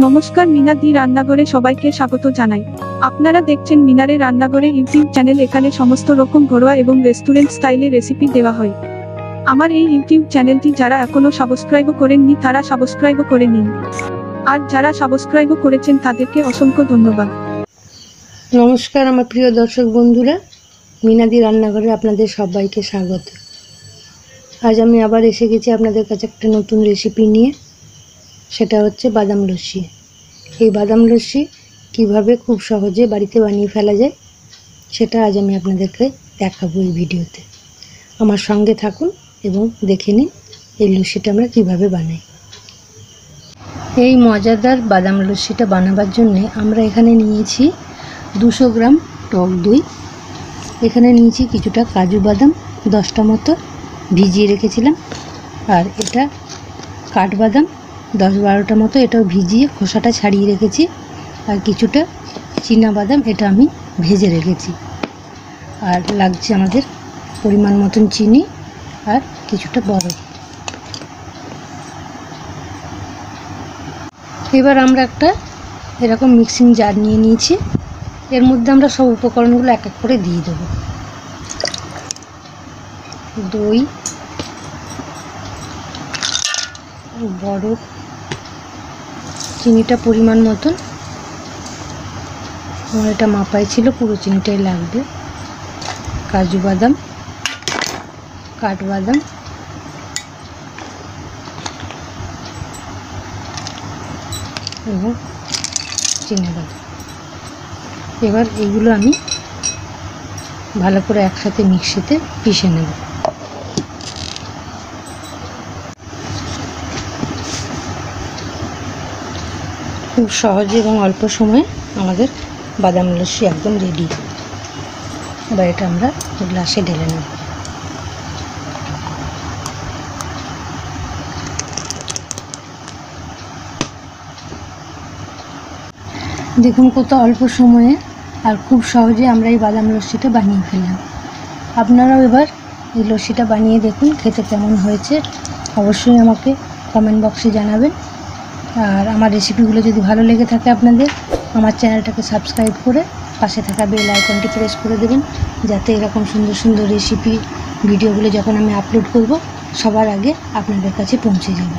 নমস্কার, মিনা দি রান্নাঘরে সবাইকে স্বাগত জানাই। আপনারা দেখছেন মিনারে রান্নাঘরে ইউটিউব চ্যানেল। এখানে সমস্ত রকম ঘরোয়া এবং রেস্টুরেন্ট স্টাইলে রেসিপি দেওয়া হয়। আমার এই ইউটিউব চ্যানেলটি যারা এখনো সাবস্ক্রাইব করেননি তারা সাবস্ক্রাইব করে নিন, আর যারা সাবস্ক্রাইব করেছেন তাদেরকে অসংখ্য ধন্যবাদ। নমস্কার আমার প্রিয় দর্শক বন্ধুরা, মিনাদি রান্নাঘরে আপনাদের সবাইকে স্বাগত। আজ আমি আবার এসে গেছি আপনাদের কাছে একটা নতুন রেসিপি নিয়ে। সেটা হচ্ছে বাদাম লস্যি। এই বাদাম লস্যি কীভাবে খুব সহজে বাড়িতে বানিয়ে ফেলা যায় সেটা আজ আমি আপনাদেরকে দেখাবো এই ভিডিওতে। আমার সঙ্গে থাকুন এবং দেখে নিন এই লস্যিটা আমরা কীভাবে বানাই। এই মজাদার বাদাম লস্যিটা বানাবার জন্যে আমরা এখানে নিয়েছি 200 গ্রাম টক দই। এখানে নিয়েছি কিছুটা কাজু বাদাম 10টা মতো ভিজিয়ে রেখেছিলাম, আর এটা কাঠবাদাম 10-12টা মতো, এটাও ভিজিয়ে খোসাটা ছাড়িয়ে রেখেছি, আর কিছুটা চীনা বাদাম এটা আমি ভেজে রেখেছি। আর লাগছে আমাদের পরিমাণ মতন চিনি আর কিছুটা বরফ। এবার আমরা একটা এরকম মিক্সিং জার নিয়ে নিয়েছি। এর মধ্যে আমরা সব উপকরণগুলো এক এক করে দিয়ে দেব। দই, বরফ, চিনিটা পরিমাণ মতন, আমার এটা মাপাই ছিল, পুরো চিনিটাই লাগবে, কাজু বাদাম, কাঠবাদাম এবং চিনি বাদাম। এবার এগুলো আমি ভালো করে একসাথে মিক্সিতে পিষে নেব। খুব সহজে এবং অল্প সময়ে আমাদের বাদাম লস্যি একদম রেডি। এবার এটা আমরা গ্লাসে ঢেলে নেব। দেখুন কত অল্প সময়ে আর খুব সহজে আমরা এই বাদাম লস্যিটা বানিয়ে ফেললাম। আপনারাও এবার এই লস্যিটা বানিয়ে দেখুন, খেতে কেমন হয়েছে অবশ্যই আমাকে কমেন্ট বক্সে জানাবেন। আর আমার রেসিপিগুলো যদি ভালো লেগে থাকে আপনাদের, আমার চ্যানেলটাকে সাবস্ক্রাইব করে পাশে থাকা বেল আইকনটি প্রেস করে দেবেন, যাতে এরকম সুন্দর সুন্দর রেসিপি ভিডিওগুলো যখন আমি আপলোড করব সবার আগে আপনাদের কাছে পৌঁছে যাবে।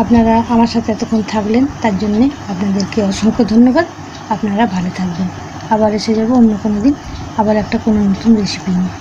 আপনারা আমার সাথে এতক্ষণ থাকলেন তার জন্যে আপনাদেরকে অসংখ্য ধন্যবাদ। আপনারা ভালো থাকবেন। আবার এসে যাব অন্য কোনো দিন আবার একটা কোনো নতুন রেসিপি নিয়ে।